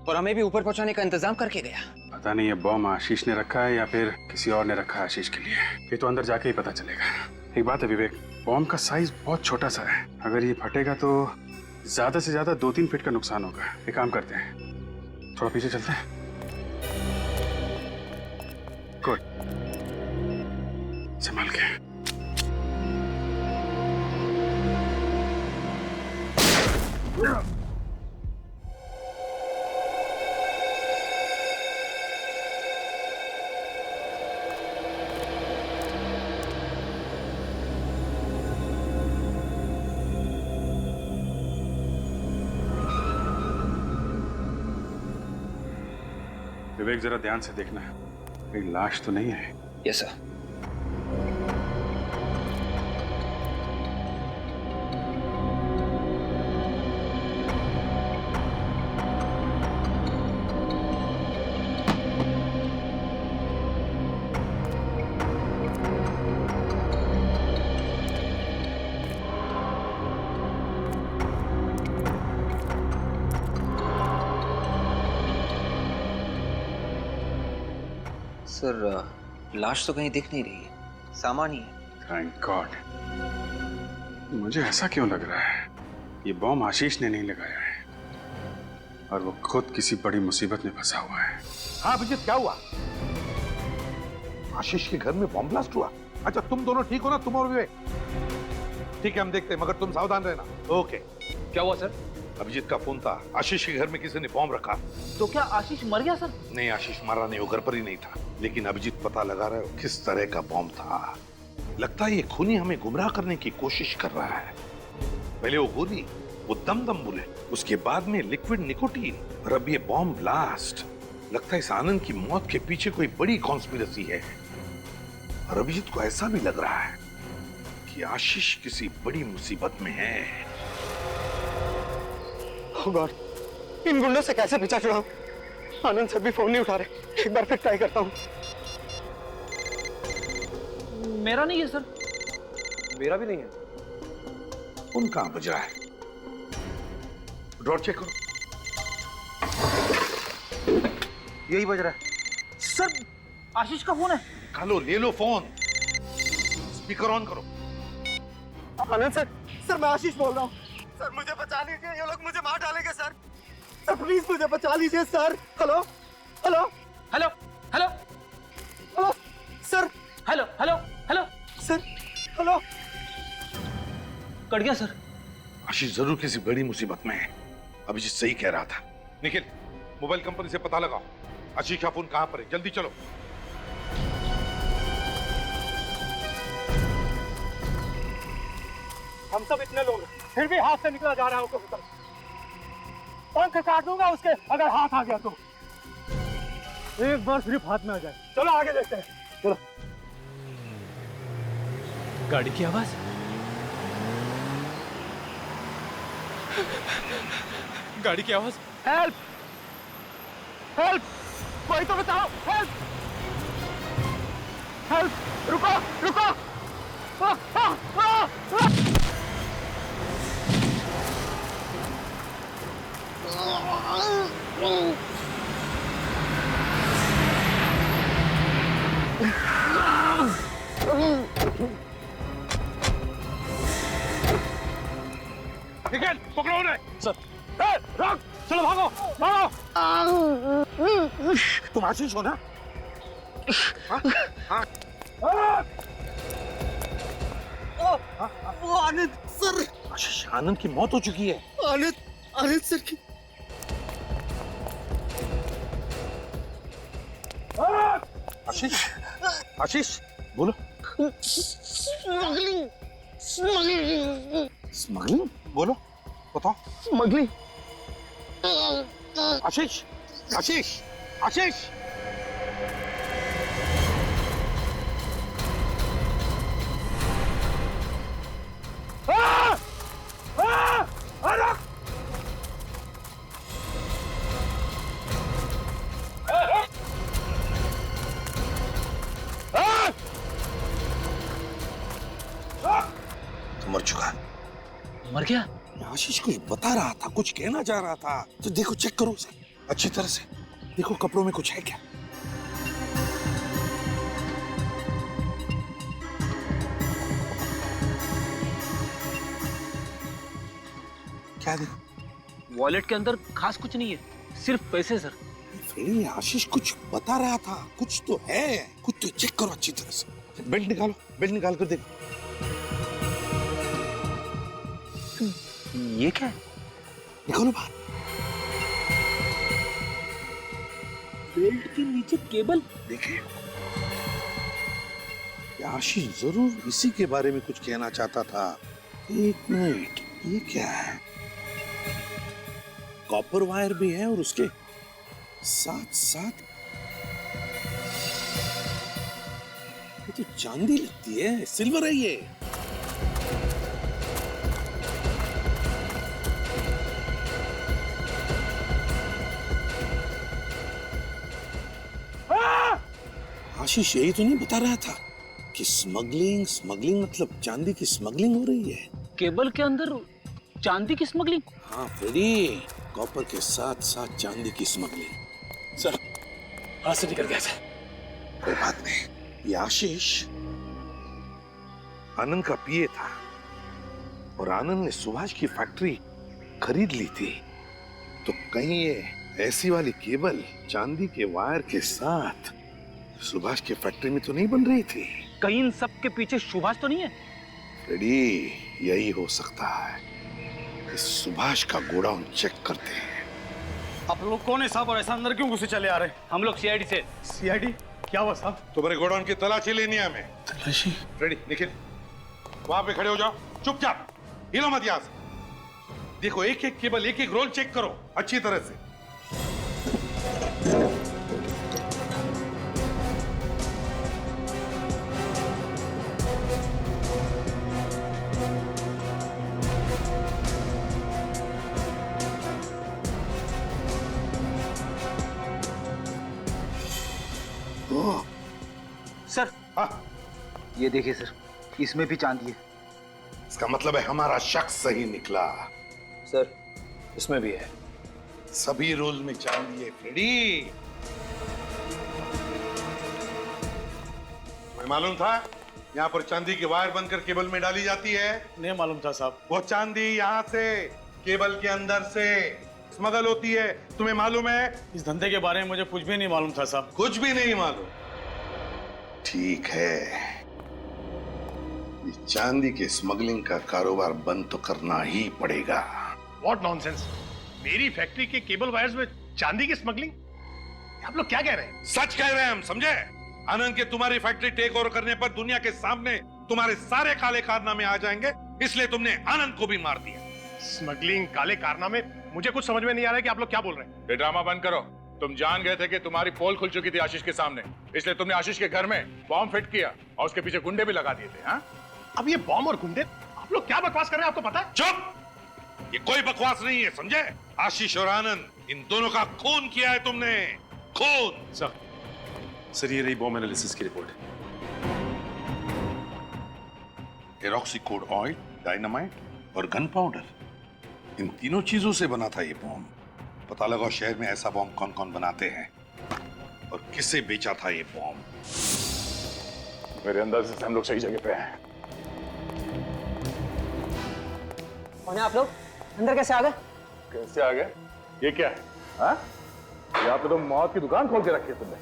और हमें भी ऊपर पहुंचाने का इंतजाम करके गया। पता नहीं ये बॉम्ब आशीष ने रखा है या फिर किसी और ने रखा है आशीष के लिए। ये तो अंदर जाके ही पता चलेगा। एक बात है विवेक, बॉम्ब का साइज बहुत छोटा सा है, अगर ये फटेगा तो ज्यादा से ज्यादा 2-3 फीट का नुकसान होगा। एक काम करते हैं, थोड़ा पीछे चलते हैं। गुड, संभाल के। विवेक जरा ध्यान से देखना है, कोई लाश तो नहीं है। Yes sir. सर लाश तो कहीं दिख नहीं रही है, सामान ही है। Thank God. मुझे ऐसा क्यों लग रहा है ये बॉम्ब आशीष ने नहीं लगाया है और वो खुद किसी बड़ी मुसीबत में फंसा हुआ है। हाँ अभिजीत, क्या हुआ? आशीष के घर में बॉम्ब ब्लास्ट हुआ? अच्छा तुम दोनों ठीक हो ना, तुम और विवेक? ठीक है हम देखते हैं, मगर तुम सावधान रहना। ओके। क्या हुआ सर? अभिजीत का फोन था, आशीष के घर में किसी ने बॉम्ब रखा। तो क्या आशीष मर गया सर? नहीं, आशीष मारा नहीं, वो घर पर ही नहीं था। लेकिन अभिजीत पता लगा रहा है किस तरह का बॉम्ब था। लगता है ये खूनी हमें गुमराह करने की कोशिश कर रहा है। पहले वो गोली, वो दमदम बुलेट, उसके बाद में लिक्विड निकोटीन और अब ये बॉम्ब ब्लास्ट। लगता है इस आनंद की मौत के पीछे कोई बड़ी कॉन्स्पिरेसी है। और अभिजीत को ऐसा भी लग रहा है कि आशीष किसी बड़ी मुसीबत में है। Oh God, इन गुंडों से कैसे पीछा छुड़ाऊं? आनंद सर भी फोन नहीं उठा रहे। एक बार फिर ट्राई करता हूं। मेरा नहीं है सर। मेरा भी नहीं है। फोन कहां बज रहा है? ड्रॉर चेक करो। यही बज रहा है। सर आशीष का फोन है। निकालो, ले लो फोन, स्पीकर ऑन करो। आनंद सर, सर मैं आशीष बोल रहा हूँ। सर मुझे बचा लीजिए, ये लोग मुझे मार डालेंगे सर। सर प्लीज मुझे बचा लीजिए sir. Hello hello hello hello hello sir. Hello hello hello sir hello. Cut गया सर। आशीष जरूर किसी बड़ी मुसीबत में है। अभिजीत सही कह रहा था। निखिल, मोबाइल कंपनी से पता लगाओ आशीष का फोन कहां पर है, जल्दी चलो। हम सब इतने लोग फिर भी हाथ से निकला जा रहा है। पंख काट दूंगा उसके अगर हाथ आ गया तो। एक बार सिर्फ हाथ में आ जाए। चलो आगे देखते हैं। चलो। गाड़ी की आवाज। गाड़ी की आवाज। हेल्प हेल्प, कोई तो बताओ। हेल्प हेल्प, रुको रुको। आ, आ, आ, आ। निकल, पकड़ो उन्हें। सर रोक, चलो भागो भागो। तुम आशीष हो ना? आनंद सर। आशीष, आनंद की मौत हो चुकी है। आनंद सर की। आशीष, आशीष बोलो। स्मगलिंग स्मगलिंग स्मगलिंग बोलो, बताओ। स्मगलिंग। आशीष, आशीष, आशीष। तो मर चुका। मर गया? आशीष कुछ बता रहा था, कुछ कहना चाह रहा था। तो देखो, चेक करो उसे अच्छी तरह से। देखो कपड़ों में कुछ है क्या? क्या देखो? वॉलेट के अंदर खास कुछ नहीं है, सिर्फ पैसे सर। फ्रेडी, आशीष कुछ बता रहा था, कुछ तो है। कुछ तो चेक करो अच्छी तरह से। बेल्ट निकालो, बेल्ट निकाल कर देखो। ये क्या है? निकालो बाहर। बेल्ट के नीचे केबल। देखिए, आशीष जरूर इसी के बारे में कुछ कहना चाहता था। एक मिनट, ये क्या है? कॉपर वायर भी है और उसके साथ साथ ये तो चांदी लगती है, सिल्वर है ये। आशीष यही तो नहीं बता रहा था कि स्मगलिंग स्मगलिंग मतलब चांदी की स्मगलिंग हो रही है। केबल के अंदर चांदी की स्मगलिंग? हाँ फ्रेडी, कॉपर के साथ साथ चांदी की स्मगलिंग। सर हाथ से निकल गया सर। कोई बात नहीं, ये आशीष आनंद का पीए था और आनंद ने सुभाष की फैक्ट्री खरीद ली थी। तो कहीं ये ऐसी वाली केबल चांदी के वायर के साथ सुभाष की फैक्ट्री में तो नहीं बन रही थी? कहीं इन सब के पीछे सुभाष तो नहीं है? फ्रेडी, यही हो सकता है। इस सुभाष का गोडाउन चेक करते हैं। आप लोग कौन है साहब, और ऐसा अंदर क्यों घुसे चले आ रहे हैं? हम लोग सीआईडी से। सीआईडी? क्या हुआ साहब? तुम्हारे गोडाउन की तलाशी लेनी है हमें। तलाशी? फ्रेडी, निखिल, वहां पे खड़े हो जाओ, चुपचाप, हिलो मत यहां से। देखो, एक एक केबल, एक एक रोल चेक करो अच्छी तरह से। सर, ये देखिए सर, इसमें भी चांदी है। इसका मतलब है हमारा शख्स सही निकला। सर, इसमें भी है। सभी रोल में चांदी है फ्रेडी। तुम्हें मालूम था यहाँ पर चांदी की वायर बनकर केबल में डाली जाती है? नहीं मालूम था साहब। वो चांदी यहाँ से केबल के अंदर से स्मगल होती है। तुम्हें मालूम है? इस धंधे के बारे में मुझे कुछ भी नहीं मालूम था साहब। कुछ भी नहीं मालूम? ठीक है, ये चांदी के स्मगलिंग का कारोबार बंद तो करना ही पड़ेगा। What nonsense? मेरी फैक्ट्री के केबल वायर्स में चांदी की स्मगलिंग? आप लोग क्या कह रहे हैं? सच कह रहे हैं हम, समझे? आनंद के तुम्हारी फैक्ट्री टेक ओवर करने पर दुनिया के सामने तुम्हारे सारे काले कारनामे आ जाएंगे, इसलिए तुमने आनंद को भी मार दिया। स्मगलिंग, काले कारनामे, मुझे कुछ समझ में नहीं आ रहा है कि आप लोग क्या बोल रहे हैं। ये ड्रामा बंद करो। तुम जान गए थे कि तुम्हारी पोल खुल चुकी थी आशीष के सामने, इसलिए तुमने आशीष के घर में बॉम्ब फिट किया और उसके पीछे गुंडे भी लगा दिए थे। हाँ? अब ये बॉम्ब और गुंडे, आप लोग क्या बकवास कर रहे हैं, आपको पता है? चुप! ये कोई बकवास नहीं है, समझे? आशीष और आनंद, इन दोनों का खून किया है तुमने, खून। सर ये रही बॉम्ब एनालिसिस की रिपोर्ट। एरोक्सीकोड ऑयल, डायनामाइट और गन पाउडर, इन तीनों चीजों से बना था ये बॉम्ब। पता लगाओ शहर में ऐसा बॉम्ब कौन कौन बनाते हैं और किसे बेचा था ये बॉम्ब। मेरे अंदाजे से हम लोग सही जगह पे हैं। कौन है आप लोग? अंदर कैसे आ गए? कैसे आ गए? ये क्या है? हाँ? यहाँ पे तो मौत की दुकान खोल के रखी है तुमने।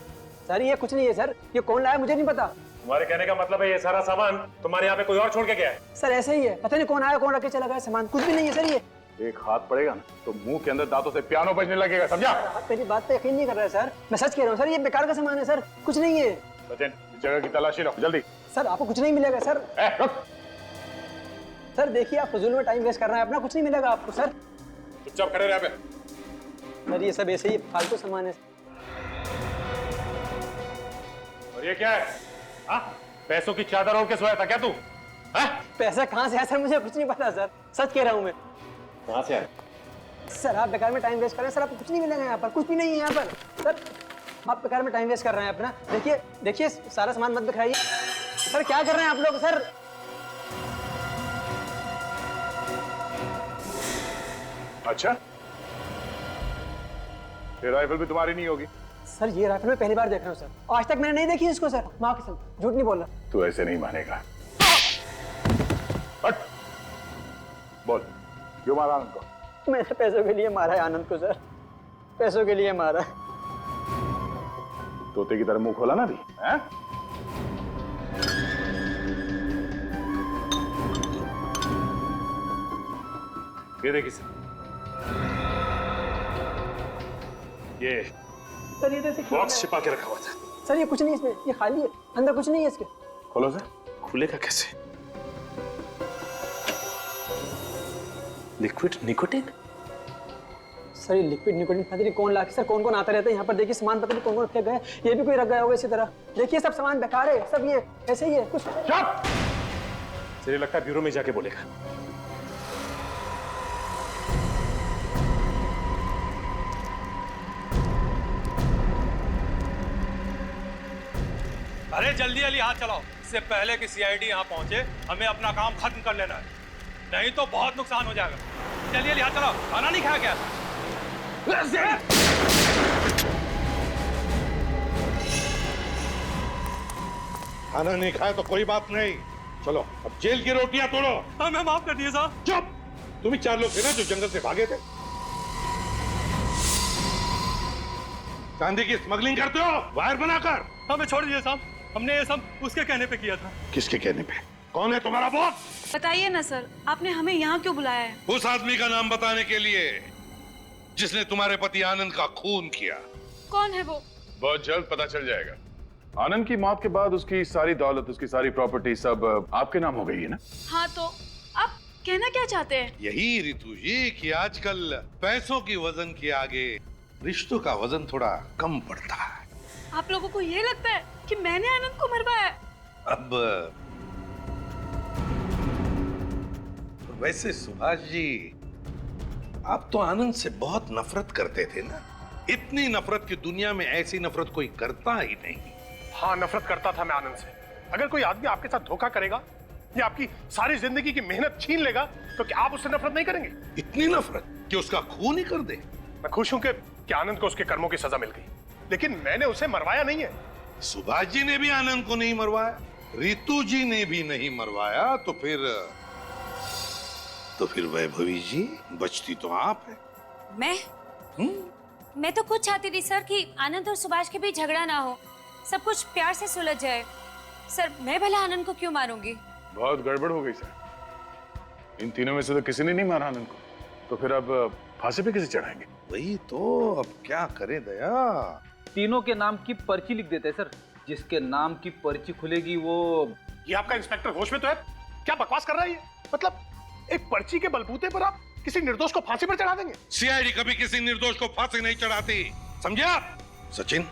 सर ये कुछ नहीं है सर, ये कौन लाया मुझे नहीं पता। तुम्हारे कहने का मतलब है ये सारा सामान तुम्हारे यहाँ पे कोई और छोड़ के गया है? सर ऐसे ही है, पता नहीं कौन आया कौन रख के चला गया सामान, कुछ भी नहीं है सर ये। एक हाथ पड़ेगा ना तो मुंह के अंदर दांतों से पियानो बजने लगेगा, समझा? आप मेरी बात पे यकीन नहीं कर रहे सर, मैं सच कह रहा हूँ सर, ये बेकार का सामान है सर, कुछ नहीं है। सचिन, इस जगह की तलाशी लो जल्दी। सर आपको कुछ नहीं मिलेगा सर। रुक। सर देखिए आप फजूल में टाइम वेस्ट कर रहे हैं अपना, कुछ नहीं मिलेगा आपको सर। चुपचाप खड़े रह पे। सर ये सब ऐसे ही फालतू सामान है। और ये क्या है? हाँ? पैसों की चादर ओढ़ के सोया था क्या तू? पैसा कहाँ से है सर, मुझे कुछ नहीं पता सर, सच कह रहा हूँ मैं। कहाँ से आया? सर आप बेकार में टाइम वेस्ट कर रहे हैं सर, आपको कुछ नहीं मिलेगा यहाँ पर, कुछ भी नहीं है यहाँ पर सर, आप बेकार में टाइम वेस्ट कर रहे हैं अपना। देखिए देखिए सारा सामान मत बिखराइए सर, क्या कर रहे हैं आप लोग सर? अच्छा, ये राइफल भी तुम्हारी नहीं होगी? सर ये राइफल मैं पहली बार देख रहा हूँ सर, आज तक मैंने नहीं देखी इसको सर, माँ कसम झूठ नहीं बोल रहा। तू ऐसे नहीं मानेगा। हट। बोल, क्यों मारा आनंद को? मैंने पैसों के लिए मारा है आनंद को सर, पैसों के लिए मारा। तोते की तरह मुंह खोला ना भी, हैं? ये देखिए सर, ये सर ये तो बॉक्स छिपा के रखा हुआ था। सर ये कुछ नहीं इसमें, ये खाली है, अंदर कुछ नहीं है इसके। खोलो सर। खुलेगा कैसे? Liquid nicotine? सर ये लिक्विड निकोटिन पता नहीं कौन लाके, सर कौन कौन आता रहता है यहाँ पर, देखिए सामान पता नहीं कौन कौन रखे गए, ये भी कोई रख गया होगा इसी तरह। देखिए सब सामान बेकार है, सब ये ऐसे ही है कुछ। चुप! सर ये लगता है ब्यूरो में जाके बोलेगा। अरे जल्दी जल्दी हाथ चलाओ, इससे पहले कि सीआईडी यहाँ पहुंचे हमें अपना काम खत्म कर लेना है, नहीं तो बहुत नुकसान हो जाएगा। जल्दी जल्दी हाथ चलाओ, खाना नहीं खाया क्या? खाना नहीं खाया तो कोई बात नहीं, चलो अब जेल की रोटियां तोड़ो। हमें माफ कर दिए साहब। चुप! तुम ही 4 लोग थे ना जो जंगल से भागे थे। चांदी की स्मगलिंग करते हो वायर बनाकर। हमें छोड़ दिए साहब, हमने ये सब उसके कहने पे किया था। किसके कहने पे? कौन है तुम्हारा बॉस? बताइए ना सर, आपने हमें यहाँ क्यों बुलाया है? उस आदमी का नाम बताने के लिए जिसने तुम्हारे पति आनंद का खून किया। कौन है वो? बहुत जल्द पता चल जाएगा। आनंद की मौत के बाद उसकी सारी दौलत, उसकी सारी प्रॉपर्टी सब आपके नाम हो गई है ना? हाँ तो आप कहना क्या चाहते हैं? यही रितु जी कि आजकल पैसों की वजन के आगे रिश्तों का वजन थोड़ा कम पड़ता है। आप लोगों को ये लगता है कि मैंने आनंद को मरवाया? अब वैसे सुभाष जी, आप तो आनंद से बहुत नफरत करते थे ना? इतनी नफरत की दुनिया में ऐसी नफरत कोई करता ही नहीं। हाँ नफरत करता था मैं आनंद से। अगर कोई आदमी आपके साथ धोखा करेगा या आपकी सारी जिंदगी की मेहनत छीन लेगा तो क्या आप उससे नफरत नहीं करेंगे? इतनी नफरत कि उसका खून ही कर दे। मैं खुश हूं कि आनंद को उसके कर्मों की सजा मिल गई, लेकिन मैंने उसे मरवाया नहीं है। सुभाष जी ने भी आनंद को नहीं मरवाया, रितु जी ने भी नहीं मरवाया, तो फिर वैभवी जी बचती तो आप है। मैं तो कुछ चाहती थी सर कि आनंद और सुभाष के बीच झगड़ा ना हो, सब कुछ प्यार से सुलझ जाए। सर मैं भला आनंद को क्यों मारूंगी? बहुत गड़बड़ हो गई सर। इन तीनों में से तो किसी ने नहीं मारा आनंद को, तो फिर अब फांसी पे किसे चढ़ाएंगे? वही तो, अब क्या करें दया? तीनों के नाम की पर्ची लिख देते सर, जिसके नाम की पर्ची खुलेगी वो। ये आपका इंस्पेक्टर होश में तो है? क्या बकवास कर रहा है ये? मतलब एक पर्ची के बलबूते पर आप किसी निर्दोष को फांसी पर चढ़ा देंगे? सीआईडी कभी किसी निर्दोष को फांसी नहीं चढ़ाती, समझा? सचिन,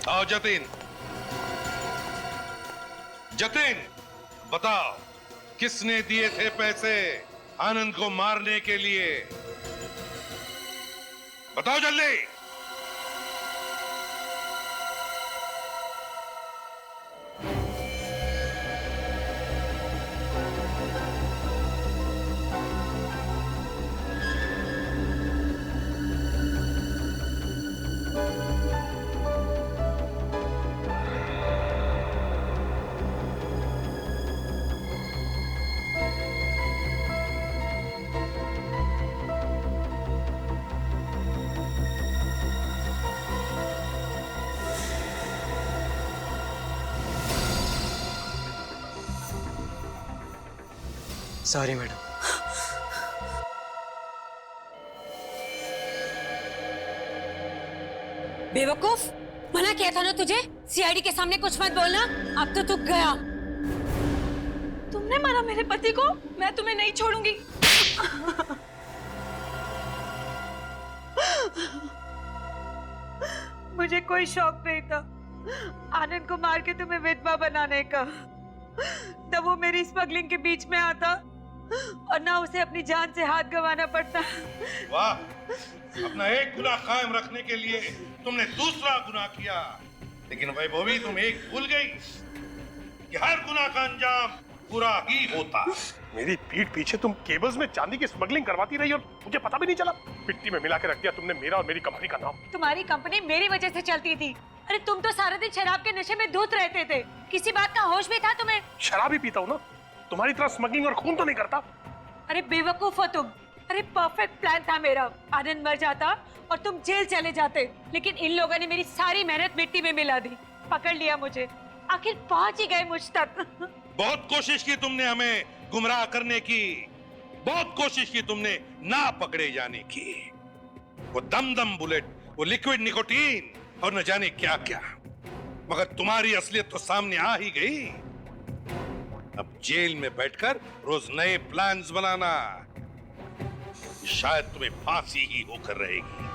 आओ जतिन। जतिन, बताओ किसने दिए थे पैसे आनंद को मारने के लिए? बताओ जल्दी। Sorry madam. बेवकूफ, मना किया था ना तुझे सीआईडी के सामने कुछ मत बोलना। अब तो तू गया। तुमने मारा मेरे पति को, मैं तुम्हें नहीं छोड़ूंगी। मुझे कोई शौक नहीं था आनंद को मार के तुम्हें विधवा बनाने का। तब वो मेरी स्मगलिंग के बीच में आता और ना उसे अपनी जान से हाथ गंवाना पड़ता। वाह, अपना एक गुनाह कायम रखने के लिए तुमने दूसरा गुनाह किया, लेकिन वैभवी तुम एक भूल गई कि हर गुनाह का अंजाम बुरा ही होता। मेरी पीठ पीछे तुम केबल्स में चांदी की स्मगलिंग करवाती रही और मुझे पता भी नहीं चला। मिट्टी में मिला के रख दिया तुमने मेरा और मेरी कंपनी का नाम। तुम्हारी कंपनी मेरी वजह से चलती थी। अरे तुम तो सारा दिन शराब के नशे में धुत रहते थे, किसी बात का होश भी था तुम्हें? शराब ही पीता हूँ ना, तुम्हारी तरह स्मगलिंग और खून तो नहीं करता। अरे बेवकूफ हो तुम। अरे परफेक्ट प्लान था मेरा, आनंद मर जाता और तुम जेल चले जाते, लेकिन इन लोगों ने मेरी सारी मेहनत मिट्टी में मिला दी। पकड़ लिया मुझे, आखिर पहुंच ही गए मुझ तक। बहुत कोशिश की तुमने हमें गुमराह करने की, बहुत कोशिश की तुमने ना पकड़े जाने की। वो दम बुलेट, वो लिक्विड निकोटीन और न जाने क्या क्या, मगर तुम्हारी असलियत तो सामने आ ही गई। अब जेल में बैठकर रोज नए प्लान्स बनाना, शायद तुम्हें फांसी ही होकर रहेगी।